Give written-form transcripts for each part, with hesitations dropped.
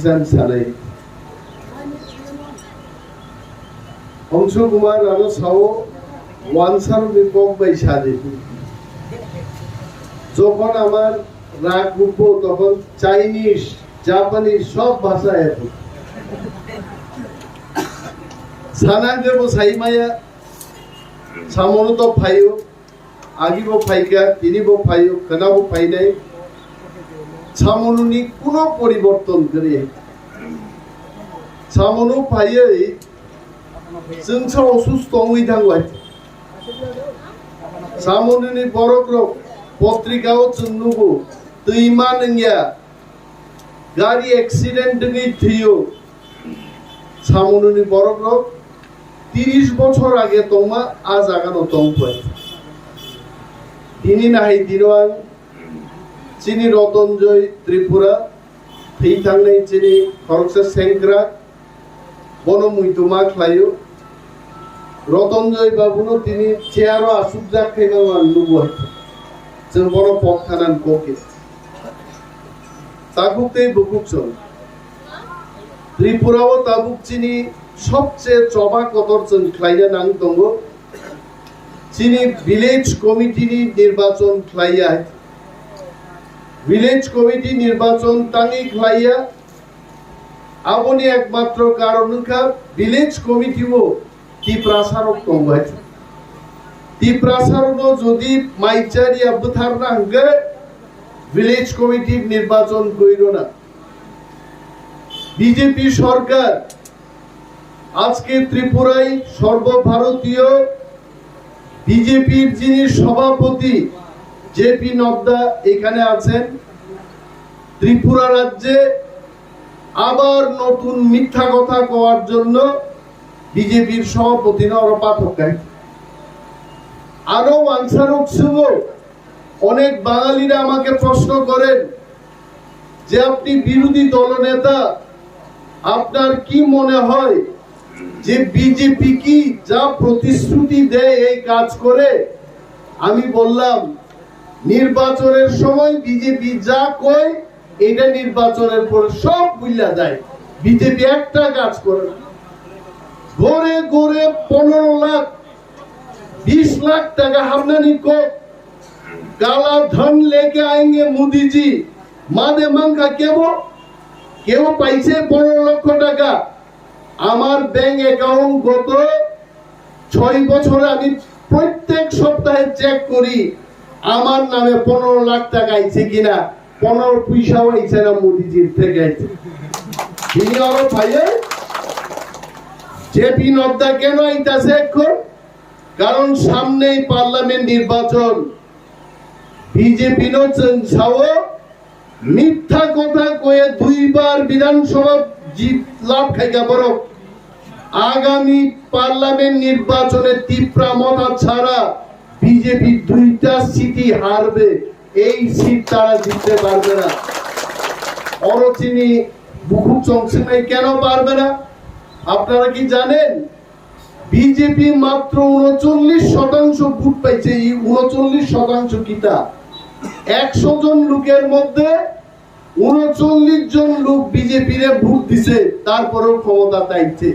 Pakistan sanai. Angshu Kumar aro sao wansar bipok bai sade. যখন আমার রাগ উঠবো তখন চাইনিজ জাপানিজ সব ভাষা এত সানাং দেব সাইমায়া সামনো তো ফাইও আগিব ফাইকা তিনিব ফাইও খানাবো ফাইনাই সামনুনি কোনো পরিবর্তন করে সামনো ফাইयै जों साव सुस्थ थांबाय सामनुनि बर'ग्रब पत्रिकाव जों नुगौ दैमा नोंया गारि एक्सिडेंट दङै थैयो सामनुनि बर'ग्रब 30 বছর আগে তোমা আজ আগানো দংপাই दिनै नाहाय दिनवान चिनि रतनजय त्रिपुरा थै थांनाय चिनि खरगसा सेंग्रा बनमुइतुमा ख्लायो रतनजय बाबुनो तिनि चेयारो आसुक जाखायबावा नुबाय जों बड़ पथखानान कोके ताकुते बुकुकसन त्रिपुराव ताबुकचिनि सबचेये चबा कतर जों ख्लायनो नां दङ चिनि विलेज कमिटिनि निर्वाचन ख्लाया विलेज कमिटी निर्वाचन ताङै ख्लाया आबोनि एकमात्र कारणखा विलेज कमिटिओ टिप्रासारक दंबाय टिप्रासारनो जदि माइचारिया बुथारना हंगे विलेज कमिटी निर्वाचन कइरो ना बीजेपी सरकार आज के त्रिपुराय सर्वभारतीय बीजेपीर যিনি সভাপতি জেপি নড্ডা এখানে আছেন ত্রিপুরা রাজ্যে আবার নতুন মিথ্যা কথা কওয়ার জন্য বিজেপির সভাপতি নরপাঠকায় আরো আনসারক শুভ অনেক বাঙালিরা আমাকে প্রশ্ন করেন যে আপনি বিরোধী দলনেতা আপনার কি মনে হয় যে বিজেপি কি যা প্রতিশ্রুতি দেয় এই কাজ করে আমি বললাম নির্বাচনের সময় বিজেপি যা কয় এটা নির্বাচনের পর সব ভুলে যায় বিজেপি একটা কাজ করে না ঘরে ঘরে 15 লাখ 20 লাখ টাকা हमने को काला धन लेके आएंगे मोदी जी मादे मांगा কেউ পাইছে 15 লক্ষ টাকা আমার ব্যাংক অ্যাকাউন্ট গত 6 বছরে আমি প্রত্যেক সপ্তাহে চেক করি আমার নামে 15 লাখ টাকা আইছে কিনা 15 পয়সাও আইছে না মোদিজির থেকে আইছে তিনি আরো ভাইয়ে জেপি নড্ডা কেন আইতাছে এখন কারণ সামনেই পার্লামেন্ট নির্বাচন বিজেপি নো চাও মিথ্যা কথা কয়ে দুইবার বিধানসভা জিত লাভ খাইগা বড় আগামী পার্লামেন্ট নির্বাচনে তীব্রা মতা ছাড়া বিজেপি দুইটা সিটি হারবে এই সিট তারা জিততে পারবে না অরচিনি বুকুক চংসিমাই কেন পারবে না আপনারা কি জানেন বিজেপি মাত্র 39% ভোট পাইছে এই 39% কিটা 100 জন লোকের মধ্যে 39 জন লোক বিজেপিরে ভোট দিছে তারপরেও ক্ষমতা চাইছে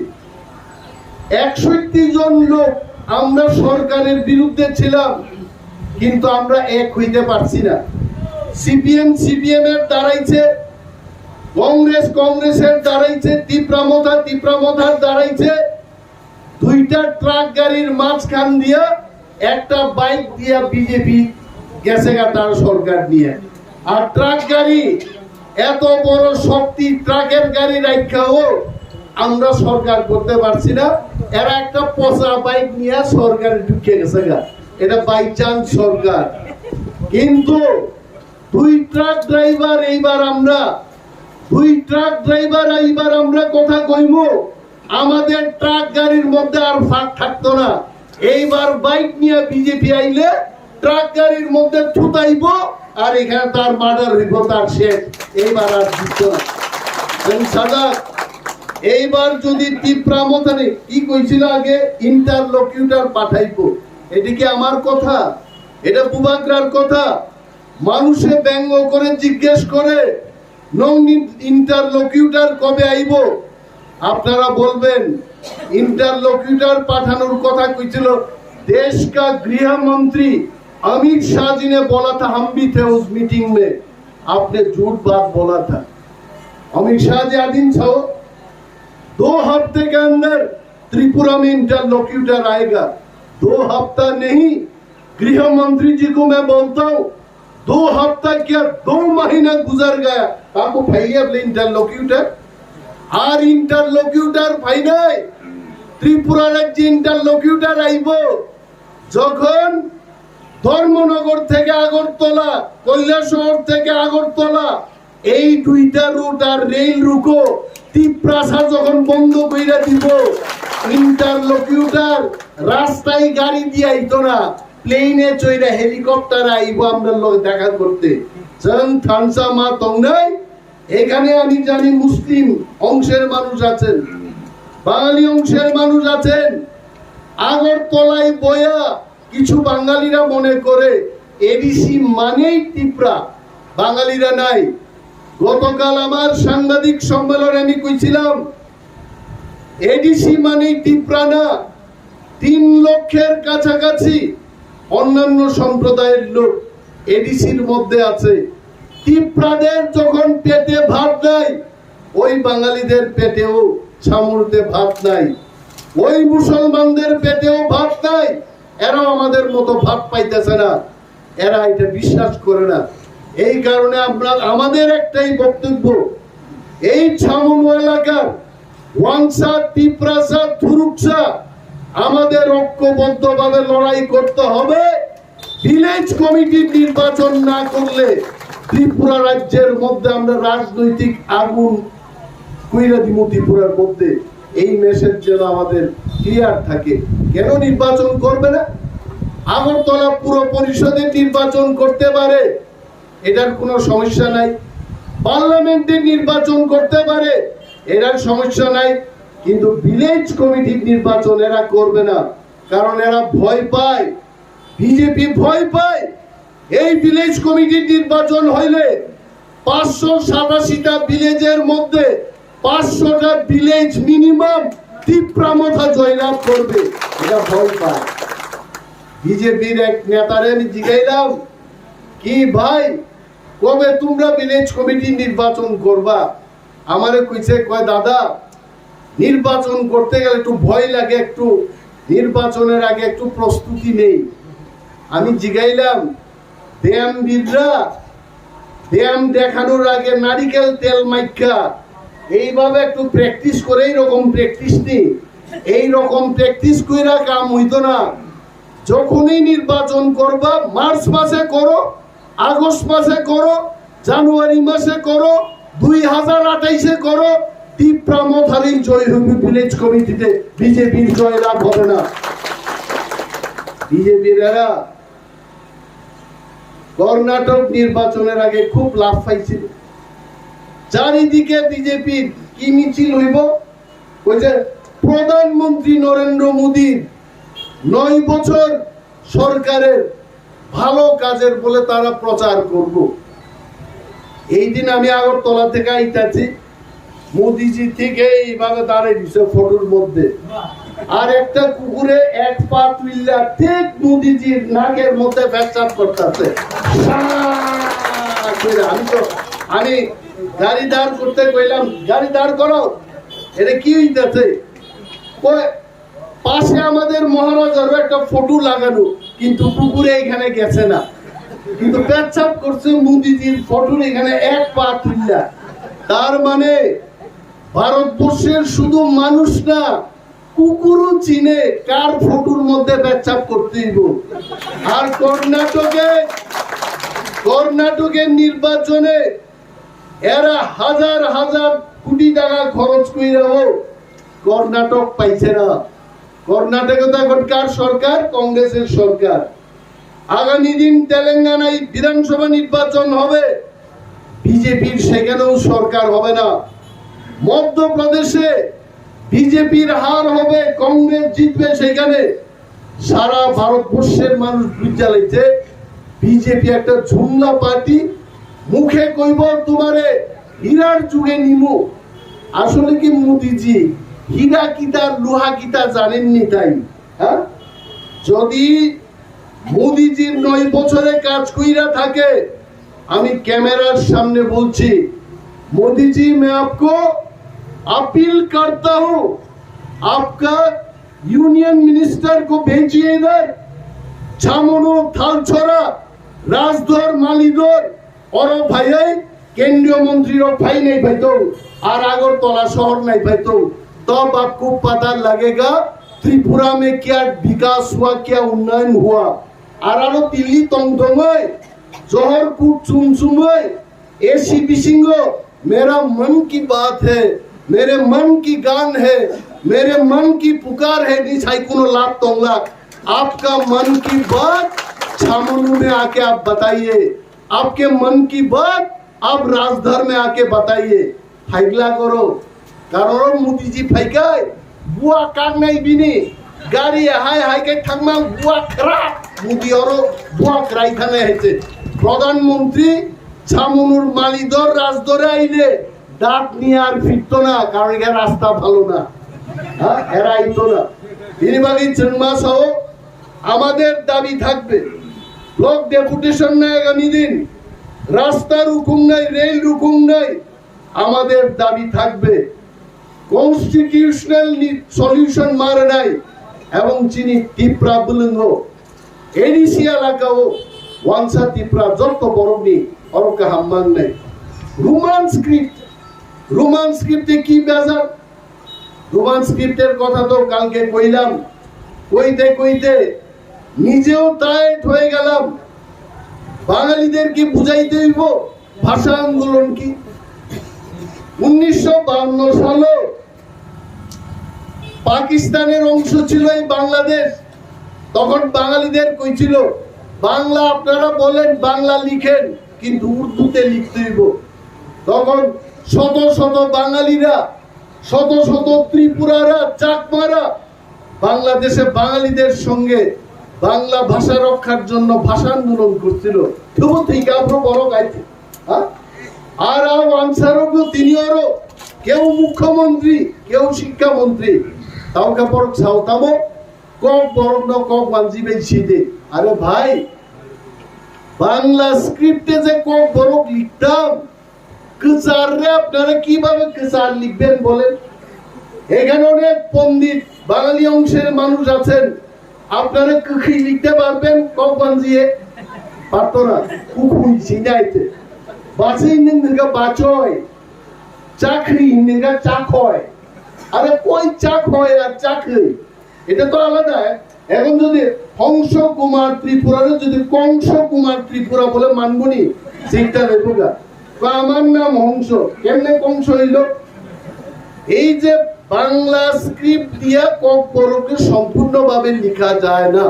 61 জন লোক আমরা সরকারের বিরুদ্ধে ছিলাম কিন্তু আমরা এক হইতে পারছি না সিপিএম এর দাঁড়াইছে কংগ্রেসের দাঁড়াইছে তীব্রামথার দাঁড়াইছে দুইটা ট্রাক গাড়ির মাঝখান দিয়া একটা বাইক দিয়া বিজেপি গেছে তার সরকার নিয়ে আর ট্রাক গাড়ি এত বড় শক্তি ট্রাকের গাড়ি রাখাও আমরা সরকার করতে পারছি না এরা একটা পচা বাইক নিয়ে সরকারে ঢুকে গেছে এটা বাই চান্স সরকার কিন্তু দুই ট্রাক ড্রাইভার এইবার আমরা কথা কইব আমাদের ট্রাক গাড়ির মধ্যে আর ফাঁক থাকতো না এইবার বাইক নিয়ে বিজেপি আইলে ট্রাক গাড়ির মধ্যে থুতাইব আর এখানে তার মার্ডার হইব তার শেষ এইবার আর জিততো না সাদা এইবার যদি তীব্রামথানে কি কইছিল আগে ইন্টারলকিউটর পাঠাইবো এটা কি আমার কথা এটা বুবাগ্রার কথা মানুষে ব্যঙ্গ করে জিজ্ঞেস করে নন ইন্টারলোকিউটার কবে আইব? আপনারা বলবেন इंटरलोक्यूटर पाठानोर कथा कइছিল देश का गृह मंत्री अमित शाह जी ने बोला था, हम भी थे उस मीटिंग में, आपने झूठ बात बोला था। अमित शाह जी आदिन छो 2 हफ्ते के अंदर त्रिपुरा में इंटरलोक्यूटर आएगा। 2 हफ्ता नहीं, गृह मंत्री जी को मैं बोलता हूँ 2 हफ्ता क्या 2 महीना गुजर गया, आपको भाइया इंटरलोक्यूटर আর ইন্টারলোকিউটার ভাই নাই। ত্রিপুরা রাজ্যে ইন্টারলোকিউটার আইব যখন ধর্মনগর থেকে আগরতলা, কৈলাসহর থেকে আগরতলা এই 2টা রুট আর রেল রুকো ত্রিপ্রাসা যখন বন্ধ কইরা দিব, ইন্টারলোকিউটার রাস্তায় গাড়ি দিয়ে আইতো না, প্লেনে চইরা হেলিকপ্টার আইব আমরা লোক দেখা করতে। জন থানসা মা তং নাই। এখানে আমি জানি মুসলিম অংশের মানুষ আছেন, বাঙালি অংশের মানুষ আছেন। আগরতলায় বয়া কিছু বাঙালিরা মনে করে এডিসি মানেই ত্রিপুরা, বাঙালিরা নাই। গতকাল আমার সাংবাদিক সম্মেলনে আমি কইছিলাম এডিসি মানেই ত্রিপুরা না, 3 লক্ষের কাছাকাছি অন্যান্য সম্প্রদায়ের লোক এডিসির মধ্যে আছে। ত্রিপুরাদের যখন পেটে ভাত নাই, ওই বাঙালিদের পেটেও ছামুড়তে ভাত নাই, ওই মুসলমানদের পেটেও ভাত নাই। এরা আমাদের মতো ভাত পাইতেছে না, এরা এটা বিশ্বাস করে না। এই কারণে আমরা আমাদের একটাই বক্তব্য, এই ছামুন এলাকার ওয়াংসা, ত্রিপ্রাসা, থুরুকসা আমাদের ঐক্যবদ্ধভাবে লড়াই করতে হবে। ভিলেজ কমিটির নির্বাচন না করলে ত্রিপুরা রাজ্যের মধ্যে আমরা রাজনৈতিক আগুন কইরা দিব ত্রিপুরার মধ্যে। এই মেসেজ যেন আমাদের ক্লিয়ার থাকে। কেন নির্বাচন করবে না? আগরতলা পুর পরিষদের নির্বাচন করতে পারে, এটার কোনো সমস্যা নাই। পার্লামেন্টের নির্বাচন করতে পারে, এটার সমস্যা নাই। কিন্তু ভিলেজ কমিটির নির্বাচন এরা করবে না, কারণ এরা ভয় পায়, বিজেপি ভয় পায়। এই ভিলেজ কমিটির নির্বাচন হইলে 587টা ভিলেজের মধ্যে 500টা ভিলেজ মিনিমাম ত্রিপ্রামথা জয়লাভ করবে, এটা ভয় পায়। বিজেপির এক নেতারে আমি জিজ্ঞাইলাম, কি ভাই কবে তোমরা ভিলেজ কমিটির নির্বাচন করবা? আমারে কইছে, কয় দাদা নির্বাচন করতে গেলে একটু ভয় লাগে, একটু নির্বাচনের আগে একটু প্রস্তুতি নেই। আমি জিজ্ঞাইলাম, ব্যায়াম বিদ্রা ব্যায়াম দেখানোর আগে নারিকেল তেল মাইখা এইভাবে একটু প্র্যাকটিস করে, এইরকম প্র্যাকটিস নেই, এইরকম প্র্যাকটিস কইরা কাম হইতো না। যখনই নির্বাচন করবা মার্চ মাসে করো, আগস্ট মাসে করো, জানুয়ারি মাসে করো, 2028-এ করো, ত্রিপ্রামথারই জয় হবে ভিলেজ কমিটিতে, বিজেপির জয় লাভ হবে না। বিজেপির এরা কর্ণাটক নির্বাচনের আগে খুব লাভ পাইছিল, চারিদিকে বিজেপির কি মিছিল হইব, ওই যে প্রধানমন্ত্রী নরেন্দ্র মোদীর 9 বছর সরকারের ভালো কাজের বলে তারা প্রচার করব। এই দিন আমি আগরতলা থেকে আইতাছি, মোদিজি থেকে এইভাবে দাঁড়িয়ে দিছে ফটোর মধ্যে, আর একটা কুকুরে এক পা তুইলা ঠিক মোদিজির নাকের মধ্যে পেচ্ছাপ করতেছে। আমি গাড়ি দাঁড় করতে কইলাম, গাড়ি দাঁড় করো, এটা কি হইতেছে? পাশে আমাদের মহারাজারও একটা ফটো লাগানো, কিন্তু কুকুরে এখানে গেছে না, কিন্তু পেচ্ছাপ করছে মোদিজির ফটোর এখানে এক পা তুইলা। তার মানে ভারতবর্ষের শুধু মানুষ না, কুকুরও চিনে কার ফটোর মধ্যে পেচ্ছাপ করতেইব। আর কর্ণাটকের নির্বাচনে এরা হাজার হাজার কোটি টাকা খরচ কইরাও কর্ণাটক পাইছে না। কর্ণাটকে তো এখন কার সরকার? কংগ্রেসের সরকার। আগামী দিন তেলেঙ্গানায় বিধানসভা নির্বাচন হবে, বিজেপির সেখানেও সরকার হবে না। মধ্যপ্রদেশে বিজেপির হার হবে, কংগ্রেস জিতবে সেখানে। সারা ভারতবর্ষের মানুষ বুঝা লাইছে বিজেপি একটা ঝুমলা পার্টি। মুখে কইব তোমারে হীরার যুগে নিমু। আসলে কি মোদিজি হীরা কিতা লোহা কিতা জানেননি তাই? হ্যাঁ, যদি মোদিজির 9 বছরে কাজ কইরা থাকে, আমি ক্যামেরার সামনে বলছি, मोदी जी मैं आपको अपील करता हूं, आपका यूनियन मिनिस्टर को भेजिए इधर। छामनु थालछोरा राजदर मालिदर और भाई केंद्रीय मंत्री भाई नहीं भाई तो और आगरतला शहर नहीं भाई तो तब आपको पता लगेगा त्रिपुरा में क्या विकास हुआ, क्या उन्नयन हुआ। और दिल्ली तंगतंगे जोहरपुर चुमचुमे एसी बिसिंगो मेरा मन की बात है, मेरे मन की गान है, मेरे मन की पुकार है। निशाई कोनो लाभ तोंगला, आपका मन की बात छामनु में आके आप बताइए, आपके मन की बात आप राजधर में आके बताइए। फाइगला करो कारण मोदी जी फाइकाय बुआ काग नहीं बिनी गाड़ी हाय हाय के थांगमा बुआ खरा मोदी और बुआ खराई थाने हेचे प्रधानमंत्री छामुनुर मालिदर राजदरे आइले डाक निये आर फिरतो ना कारण एর রাস্তা ভালো না। হ্যাঁ, এরা আইতো না। বিনিবাগী চেনমা সহ আমাদের দাবি থাকবে, ব্লক ডেপুটেশন নাই আগামী দিন, রাস্তার হুকুম নাই, রেল হুকুম নাই, আমাদের দাবি থাকবে কনস্টিটিউশনাল সলিউশন মারে নাই এবং যিনি ত্রিপুরা বুলঙ্গ এডিসি এলাকাও ওয়ানসা ত্রিপুরা যত বড়নি অরকা হাম্মান নাই। রোমান স্ক্রিপ্টে কি বেজার, রোমান স্ক্রিপ্টের কথা তো কালকে কইলাম, কইতে কইতে নিজেও টাইট হয়ে গেলাম। বাঙালিদের কি বুঝাইতে হইব ভাষা আন্দোলন কি? 1952 সালে পাকিস্তানের অংশ ছিল এই বাংলাদেশ, তখন বাঙালিদের কইছিল বাংলা আপনারা বলেন, বাংলা লিখেন, কিন্তু উর্দুতে লিখতে হইব। তখন শত শত বাঙালিরা, শত শত ত্রিপুরারা, চাকমারা বাংলাদেশে বাঙালিদের সঙ্গে বাংলা ভাষা রক্ষার জন্য ভাষা আন্দোলন করছিল। তবু ঠিক আমরা বড় গাইছে। আর আনসারও তিনি আরো কেউ মুখ্যমন্ত্রী, কেউ শিক্ষামন্ত্রী, তাও কাপড় ছাওতামো কক বরং না কক মানজিবে শীতে। আরে ভাই, বাংলা স্ক্রিপ্টে যে কক বরক লিখতাম, কিসারে আপনারা কিভাবে কিসার লিখবেন বলেন? এখানে অনেক পণ্ডিত বাঙালি অংশের মানুষ আছেন, আপনারা কুখি লিখতে পারবেন কক বানজিয়ে? পারতো না। কুকুই সিনাইতে বাসে ইন্দিনকা বাচয়, চাকরি ইন্দিনকা চাক হয়। আরে কই চাক হয় আর চাকরি, এটা তো আলাদা। এখন যদি হংস কুমার ত্রিপুরারে যদি কংস কুমার ত্রিপুরা বলে মানবনি, সেইটা রেখা আমার নাম হংস, কেমনে কংস হইল? এই যে বাংলা স্ক্রিপ্ট দিয়া কক বড়কে সম্পূর্ণভাবে লেখা যায় না,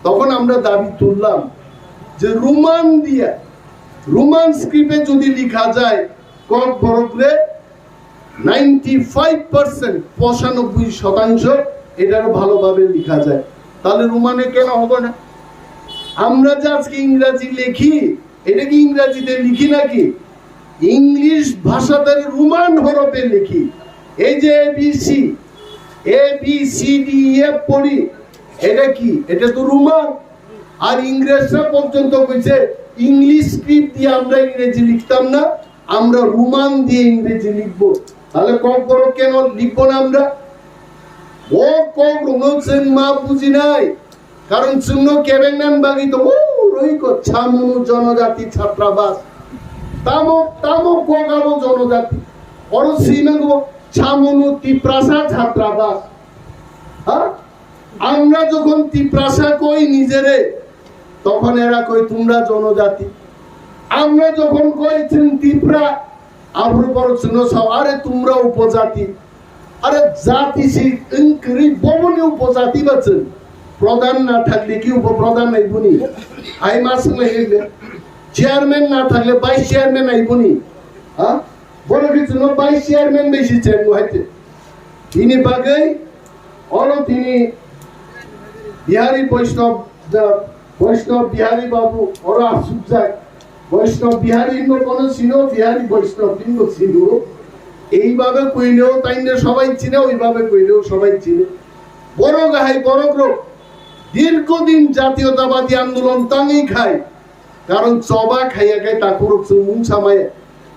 তখন আমরা দাবি তুললাম যে রোমান দিয়া, রোমান স্ক্রিপ্টে যদি লেখা যায় কক বড়কে 95%, 95% এটার ভালোভাবে লেখা যায়, তাহলে রোমানে কেন হবে না? আমরা যে আজকে ইংরেজি লিখি, এটা কি ইংরেজিতে লিখি নাকি? ইংলিশ ভাষাতে রোমান হরফে লিখি। এই যে ABCDEF পড়ি, এটা কি? এটা তো রোমান। আর ইংরেজরা পর্যন্ত কইছে ইংলিশ স্ক্রিপ্ট দিয়ে আমরা ইংরেজি লিখতাম না, আমরা রোমান দিয়ে ইংরেজি লিখবো। তাহলে কক বড় কেন লিখবো না আমরা? ও কক রঙছেন মা বুঝি নাই, কারণ শূন্য কেবেঙ্গান বাগি তো রইক ছামনু জনজাতি ছাত্রাবাস, তামক তামক কোগাবো জনজাতি অর শ্রীমঙ্গ ছামনু ত্রিপ্রাসা ছাত্রাবাস। হ্যাঁ, আমরা যখন ত্রিপ্রাসা কই নিজেরে, তখন এরা কই তোমরা জনজাতি। আমরা যখন কইছেন ত্রিপুরা, আবরু পর শুনো সব আরে তোমরা উপজাতি। আরে জাতি সেই ইনক্রি বমনি উপজাতি বাছেন, প্রধান না থাকলে কি উপপ্রধান আইবনি? আই মাস লাগলে চেয়ারম্যান না থাকলে ভাইস চেয়ারম্যান আইবনি? হ্যাঁ, বড় কিছু না, ভাইস চেয়ারম্যান বেশি চেন হইতে। তিনি বাগাই অল তিনি বিহারী বৈষ্ণব বিহারী বাবু ওরা আসুক যায়, বৈষ্ণব বিহারী কোন ছিল, বিহারী বৈষ্ণব ছিল, এইভাবে কইলেও তাইনে সবাই চিনে, ওইভাবে কইলেও সবাই চিনে। বড় গাহাই বড় গ্রহ দীর্ঘদিন জাতীয়তাবাদী আন্দোলন তাঙই খায়, কারণ চবা খাইয়া খাই তাকুর মুন সামায়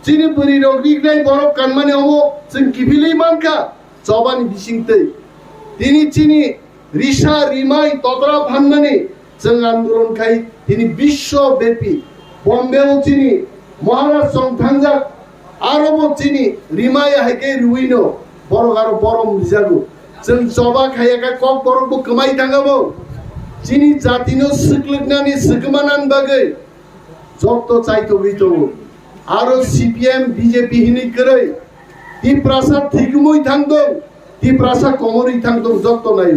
চিনি পুরি রগিক নাই বড় কানমানে হবো जों কিভিলেই মানকা চবানি বিসিংতে তিনি চিনি রিসা রিমাই ততরা ভান্নানি जों আন্দোলন খাই তিনি বিশ্বব্যাপী বম্বেও চিনি মহারাষ্ট্র থাঞ্জা আরবও চিনি রিমাই হাইকে রুইনো বড় আরো বরম রিজাগু जों চবা খাইয়া খাই কক বড় কমাই থাঙ্গাবো চিনি জাতিনো সিকলিগনানি সিকমানান বাগে যত চাইতো হইতো আরো সিপিএম বিজেপি হিনি করে তি প্রাসাদ ঠিকমই থাকতো তি প্রাসাদ কমরই থাকতো যত নাই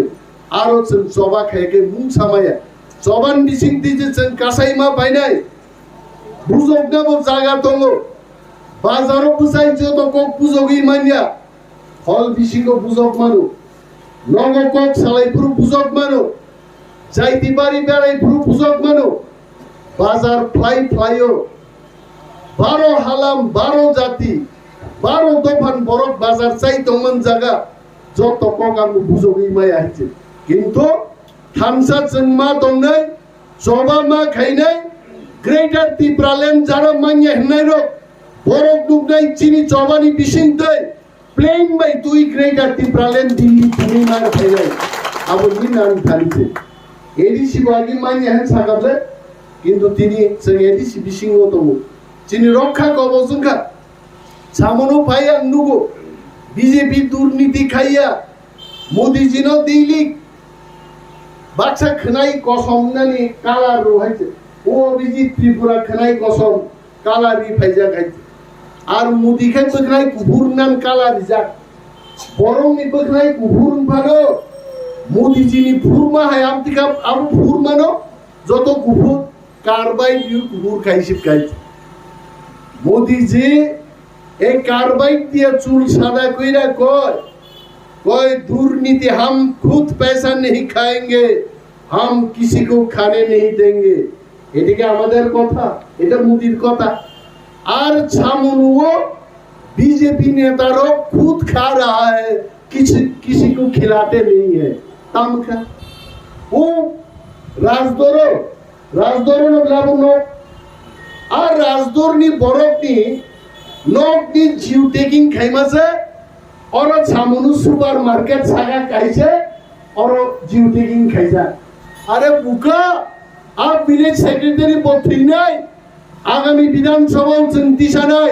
আরো জবা খাইকে মুন সামায়া জবান বিসিং দিছে जों কাসাইমা বাইনাই বুজক নাবো জায়গা দङ বাজারও বুঝাই যত কক বুজগই মানিয়া হল বিসিংও বুজক মানো নগ কক সালাইপুর বুজক মানো যাইতি বাড়ি বেড়াই পুরো বুজক মানো বাজার ফ্লাইও 12 হালাম 12 জাতি 12 দফান বরফ বাজার চাই তমন জায়গা যত কক আমি বুঝগই মাই আইছে কিন্তু থামসা জন্মা দংনাই জবা মা খাইনাই গ্রেটার ত্রিপুরাল্যান্ড যারা মাইয়া হেনাই রক বরফ দুগনাই চিনি জবানি বিসিনতে প্লেন বাই তুই গ্রেটার ত্রিপুরাল্যান্ড দিল্লি তুমি মার খাইনাই আবার নি নাম থালিছে এডিসি বাগি মাইয়া হেন সাগাবলে কিন্তু তিনি এডিসি বিসিংও তমু চিনি রক্ষা কবজুঙ্গা সামনো পাইয়া নুগো বিজেপি দুর্নীতি খাইয়া মোদিজিনো দিল্লি বাচ্চা খানাই কসম নানি কালার রোহাইছে ও অভিজিৎ ত্রিপুরা খানাই কসম কালারি ফাইজা খাইছে আর মোদি খাই বখাই কুকুর নাম কালারি যাক বরং নি বখাই কুকুর ভালো মোদিজিনি ফুরমা হাই আমতিকা আরো ফুর মানো যত কুকুর কারবাই দিউ কুকুর খাইছিপ খাইছে মোদিজি এই কারবাইট দিয়ে চুল সাদা কইরা কয় दुर्नीति हम खुद पैसा नहीं खाएंगे हम किसी को खाने नहीं देंगे এদিকে আমাদের কথা এটা মোদির কথা আর ছামনুও बीजेपी नेतारो खुद खा रहा है किसी को खिलाते नहीं है तमका ও রাজদরো লাবনো আর রাজদরনি বরফনি নকনি জিউ টেকিং খাইমাছে और सामनु सुपर मार्केट सागा खाइছে और জিউ টেকিং খাইছা আরে বুকা आप विलेज सेक्रेटरी বলতেই নাই আগামী বিধানসভাও চিন্তিসা নাই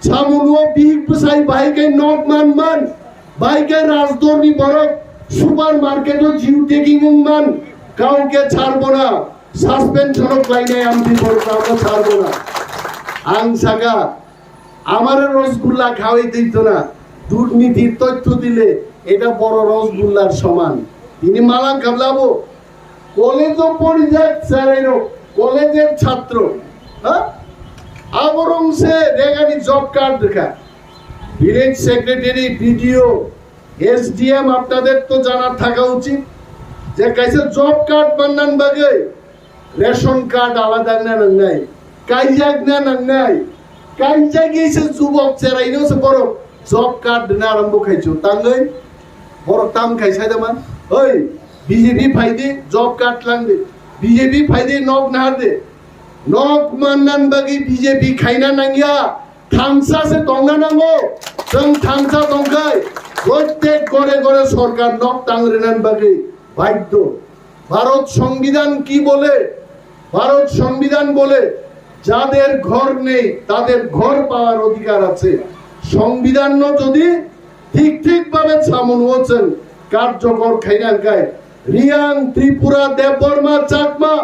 সামনুও বিগ বসাই বাইকে নক মান বাইকে রাজদরনি বরফ সুপার মার্কেটও জিউ টেকিং মান কাউকে ছাড়বো না সাসপেনশন লাইনে আমি বড় কাউকে ছাড়বো না আং সাগা আমার রসগোল্লা খাওয়াই দিত না দুর্নীতির তথ্য দিলে এটা বড় রসগোল্লার সমান তিনি মালাং কাবলাবো কলেজও পরিযাক স্যারেরও কলেজের ছাত্র হ্যাঁ আবরং সে রেগানি জব কার্ড দেখা ভিলেজ সেক্রেটারি বিডিও এসডিএম আপনাদের তো জানা থাকা উচিত যে কাইছে জব কার্ড বানান বাগে রেশন কার্ড আলাদা না নাই কাইজাক না নাই কাইজা গিয়েছে যুবক চেরাইনো সে বড় জব কার্ড না আরম্ভ খাইছো তাঙ্গই বড় তাম খাইছাই দামান ওই বিজেপি ফাইদে জব কার্ড লাংদে বিজেপি ফাইদে নক না দে নক মাননান বাগি বিজেপি খাইনা নাঙ্গিয়া থামসা সে দংনা নাঙ্গো जों থামসা দংখাই প্রত্যেক ঘরে ঘরে সরকার নক টাংরেনান বাগি বাধ্য ভারত সংবিধান কি বলে ভারত সংবিধান বলে যাদের ঘর নেই তাদের ঘর পাওয়ার অধিকার আছে সংবিধান যদি ঠিক ভাবে সামন হচ্ছেন কার্যকর খাইনান গায় রিয়াং ত্রিপুরা দেববর্মা চাকমা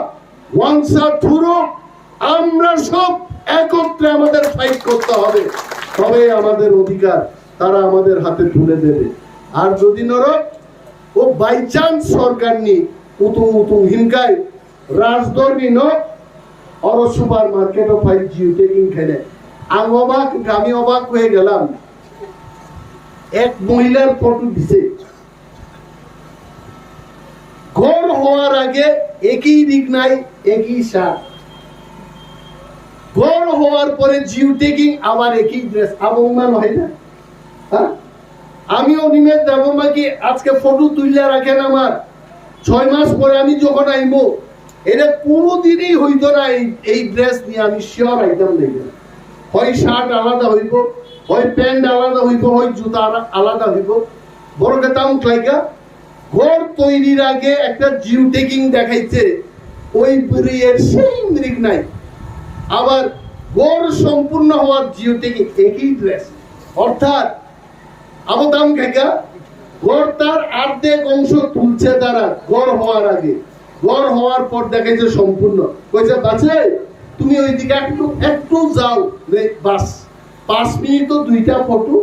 ওয়াংসা থুরু আমরা সব একত্রে আমাদের ফাইট করতে হবে তবে আমাদের অধিকার তারা আমাদের হাতে তুলে দেবে আর যদি নরক ও বাই চান্স সরকার নি উতুম হিমকায় রাজদরনি ন और super market of 5 Jio taking খেলে আমি অবাক হয়ে গেলাম এক মহিলার ফটো দিছে ঘর হওয়ার আগে একই দিক নাই একই সার গড় হওয়ার পরে জিও টেকিং আবার একই ড্রেস আবহমান হয় না? হ্যাঁ, আমিও নিমেষ দেবমা কি আজকে ফটো তুললে রাখেন আমার 6 মাস পরে আমি যখন আইবো এটা কোনোদিনই হইতো না এই ড্রেস নিয়ে আমি শিওর আইতাম নেই। হয় শার্ট আলাদা হইব, হয় প্যান্ট আলাদা হইব, হয় জুতা আলাদা হইব। বড় কথা লাইকা ঘর তৈরির আগে একটা জিও টেকিং দেখাইছে, ওই বুড়িয়ের সেই মিরিক নাই। আবার ঘর সম্পূর্ণ হওয়ার জিও টেকিং একই ড্রেস, অর্থাৎ আবদাম কাকা ঘর তার অর্ধেক অংশ তুলছে তারা ঘর হওয়ার আগে, ঘর হওয়ার পর দেখাইছে সম্পূর্ণ। কইছে বাচ্চা তুমি ওইদিকে একটু যাও, বাস 5 মিনিট 2টা ফটো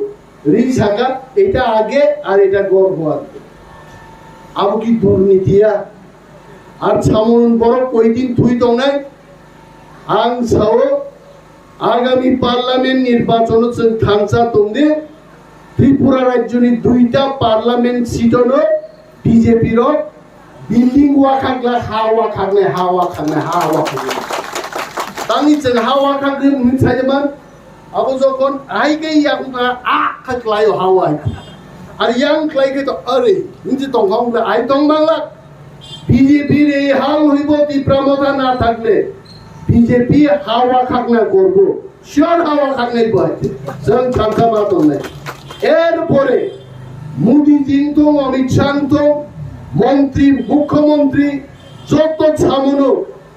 রিলস হাঁকা, এটা আগে আর এটা ঘর হওয়ার। আবু কি দুর্নীতিয়া আর সামন বড় কয়দিন থুই তো নাই আং সাও আগামী পার্লামেন্ট নির্বাচন থানসা তোমদের ত্রিপুরা রাজ্যনি 2টা পার্লামেন্ট সিট হলো বিজেপির বিল্ডিং ওয়া খাগলা হাওয়া খাগলে হাওয়া খাগলে হাওয়া খাগলে তানিছেন হাওয়া খাগলে মিছাইমান আবু যখন আইগেই আপনারা আ খাগলায় হাওয়া আর ইয়াং খাইকে তো আরে নিচে তো গাউলে আই দং বাংলা বিজেপির এই হাল হইব তীব্রমতা না থাকলে বিজেপি হাওয়া খাগলা করব শিওর হাওয়া খাগলে বইতে জং থামতা মাতো নাই। এরপরে মোদি জিন্তু অমিত শাহ মন্ত্রী মুখ্যমন্ত্রী যত ছামনো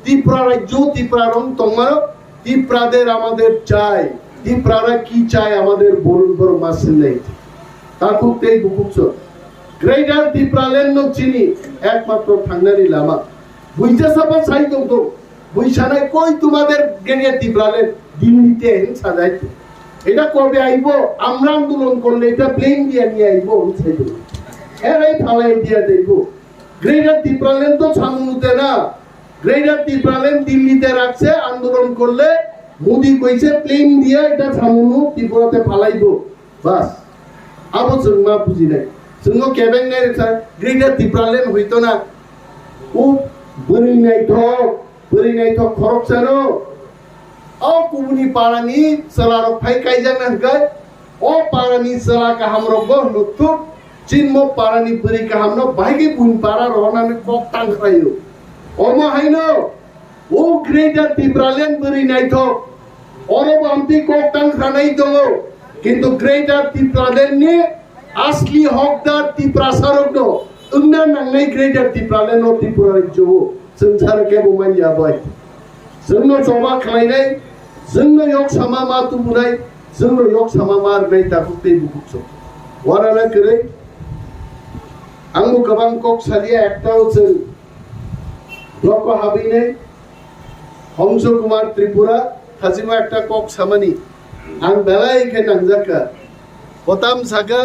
ত্রিপুরা রাজ্য ত্রিপুরা রং তোমার ত্রিপুরাদের আমাদের চাই, ত্রিপুরারা কি চায় আমাদের বলবার মাসে নেই। তাকুতেই বুকুছ গ্রেটার ত্রিপুরালেন চিনি একমাত্র ঠান্ডারি লামা বুঝতে সবাই চাই তো বুঝছানাই কই তোমাদের গেনিয়ে ত্রিপুরালেন দিল্লিতে সাজাইতে। এটা কবে আইব? আমরা আন্দোলন করলে এটা প্লেন দিয়ে নিয়ে আইব এরাই ফালাই দিয়ে দেব। গ্রেটার ত্রিপুরালেন তো সামনুতে না, গ্রেটার ত্রিপুরালেন দিল্লিতে রাখছে, আন্দোলন করলে মোদি কইছে প্লেন দিয়ে এটা সামনু ত্রিপুরাতে ফালাইব বাস। আবো জন্মা বুঝি নাই জন্ম কেবেন নাই স্যার গ্রেটার ত্রিপুরালেন হইতো না। ও বরি নাই থক খরচ জানো ও কুবুনি পারানি সালারক ফাই কাইজাং নাগাই ও পারানি সালা কা হামরো গো নুতু চিনমো পারানি বরি কা হামনো ভাইগে বুন পারা রহনানে কক টাং খাইও ওমো হাইনো ও গ্রেটার ত্রিপুরালেন বরি নাই থক ওরে বামতি কক টাং খানাই দো কিন্তু গ্রেটার ত্রিপুরালেন নি আসলি হকদার ত্রিপুরা সারক দো উন্না নাংনাই গ্রেটার ত্রিপুরালেন ও ত্রিপুরা রাজ্য संसार के बुमान जाबाय जोंनो जमा खालायनाय जोंनो yok sama ma tumuनाय जोंनो yok sama ma नाय ताकुते बुकुसो वाराना करे आंबो गोबां कक सालिया एकटाও जों ब्लक हाबिनाय हंस कुमार त्रिपुरा थाजिमा एकटा कक सामानि आं बेलाय के नांजाका पताम सागा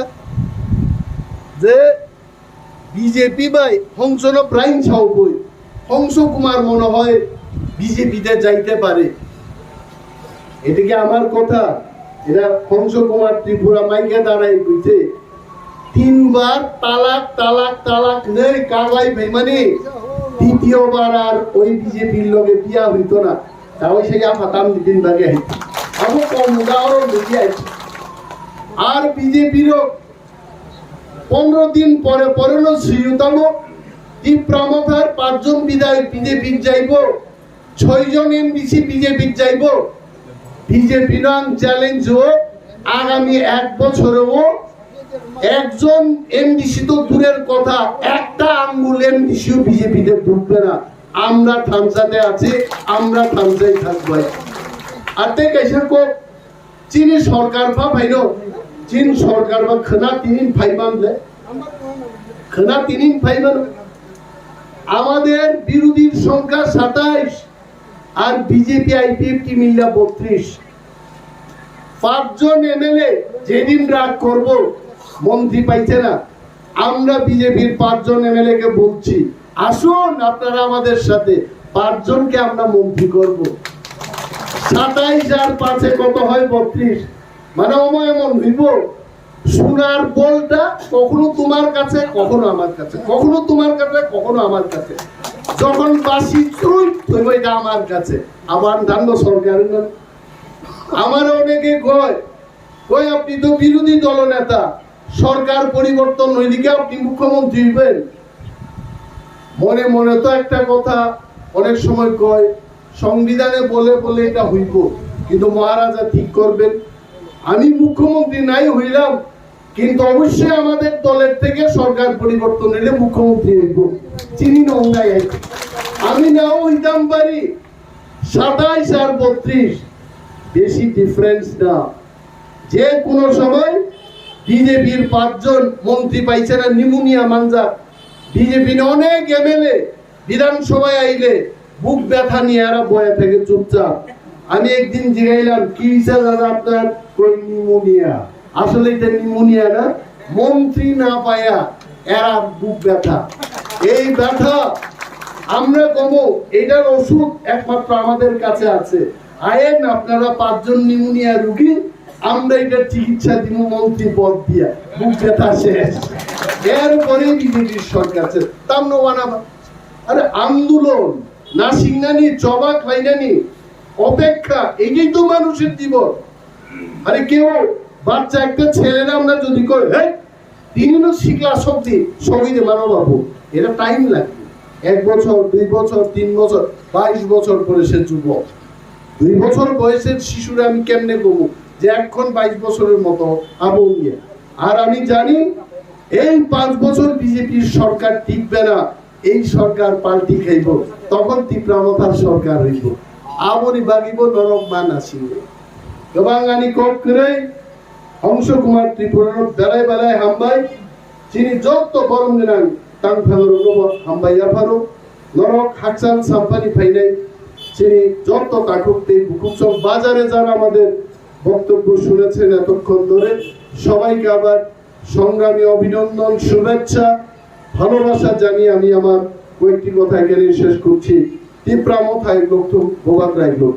जे बीजेपी बाय हंसनो प्राइन सावबय হংস কুমার মনে হয় বিজেপিতে যাইতে পারে। এটা কি আমার কথা? এরা হংস কুমার ত্রিপুরা মাইকে দাঁড়াই কইছে 3 বার তালাক তালাক তালাক নেই কাগলাই বেমানি দ্বিতীয়বার আর ওই বিজেপির লগে বিয়া হইতো না। তাও সেই আফাতাম দিন বাগে আবো কম গাওর মিডিয়া আর বিজেপির 15 দিন পরে পরে ন শ্রীয়তামো ত্রিপুরামথার 5 জন বিধায়ক বিজেপি যাইব, 6 জন এমডিসি বিজেপি যাইব। বিজেপি নাং চ্যালেঞ্জ ও আগামী 1 বছরেও একজন এমডিসি তো দূরের কথা, একটা আঙ্গুল এমডিসিও বিজেপিতে ঢুকবে না। আমরা থামসাতে আছি, আমরা থামসাই থাকবো। আর তে कैसे को চীনের সরকার বা ভাইনো চীন সরকার বা খানা তিনিন ফাইবানলে খানা তিনিন ফাইবান আমাদের বিরোধীর সংখ্যা 27 আর বিজেপি আইপিএফটি মিল্লা 32। 5 জন এমএলএ যেদিন রাগ করব মন্ত্রী পাইছে না, আমরা বিজেপির 5 জন এমএলএ কে বলছি আসুন আপনারা আমাদের সাথে 5 জনকে আমরা মন্ত্রী করব। 27 আর 5 কত হয় 32, মানে অময় এমন হইব সোনার বলটা কখনো তোমার কাছে কখনো আমার কাছে, কখনো তোমার কাছে কখনো আমার কাছে। যখন বাসি চুল হইব এটা আমার কাছে। আবার ধান্য সরকার আমার অনেকে কয় কয় আপনি তো বিরোধী দলনেতা, সরকার পরিবর্তন হইলে কি আপনি মুখ্যমন্ত্রী হইবেন? মনে মনে তো একটা কথা অনেক সময় কয়, সংবিধানে বলে বলে এটা হইব, কিন্তু মহারাজা ঠিক করবেন। আমি মুখ্যমন্ত্রী নাই হইলাম, কিন্তু অবশ্যই আমাদের দলের থেকে সরকার পরিবর্তন হইলে মুখ্যমন্ত্রী হইব। চিনি নঙ্গাই আমি নাও হইতাম পারি 27 আর 32, বেশি ডিফারেন্স না। যে কোনো সময় বিজেপির 5 জন মন্ত্রী পাইছে না নিউমোনিয়া মানজা, বিজেপির অনেক এমএলএ বিধানসভায় আইলে বুক ব্যথা নিয়ে এরা বয়ে থেকে চুপচাপ। আমি একদিন জিগাইলাম কি হইছে দাদা আপনার? কই নিউমোনিয়া। আসলে এটা নিউমোনিয়া না, মন্ত্রী না পায়া এরা বুক ব্যথা। এই ব্যথা আমরা কমো, এটার ওষুধ একমাত্র আমাদের কাছে আছে। আয়েন আপনারা 5 জন নিউমোনিয়া রোগী, আমরা এটা চিকিৎসা দিব মন্ত্রী পদ দিয়া, বুক ব্যথা শেষ। এরপরে বিজেপির সরকার আছে তামনো বানাবা। আরে আন্দোলন না সিংনানি জবাক লাইনানি অপেক্ষা, এটাই তো মানুষের জীবন। আরে কেউ বাচ্চা একটা ছেলেরা আমরা যদি কই হ্যাঁ 3 শিখলা শক্তি সবই মানো বাবু, এটা টাইম লাগবে। 1 বছর 2 বছর 3 বছর 22 বছর পরে সে যুবক। 2 বছর বয়সের শিশুরা আমি কেমনে কমু যে এখন 22 বছরের মতো আবু নিয়ে। আর আমি জানি এই 5 বছর বিজেপির সরকার টিকবে না, এই সরকার পাল্টি খাইব, তখন তীব্রমতার সরকার হইব। আমরি বাগিব নরক মান আসিব। গবাঙ্গানি কোপ করে হংস কুমার ত্রিপুরার বেলায় বেলায় হামবাই চিনি যত গরম দিনাং তাং ফেলোর হামবাইয়া ফারো নরক হাকসান সাম্পানি ফাইনাই চিনি যত কাকুকতে বুকুমসব বাজারে যারা আমাদের বক্তব্য শুনেছেন এতক্ষণ ধরে সবাইকে আবার সংগ্রামী অভিনন্দন, শুভেচ্ছা, ভালোবাসা জানিয়ে আমি আমার কয়েকটি কথা এখানে শেষ করছি। তীব্রামথায় লোক ভোগাত রায় লোক।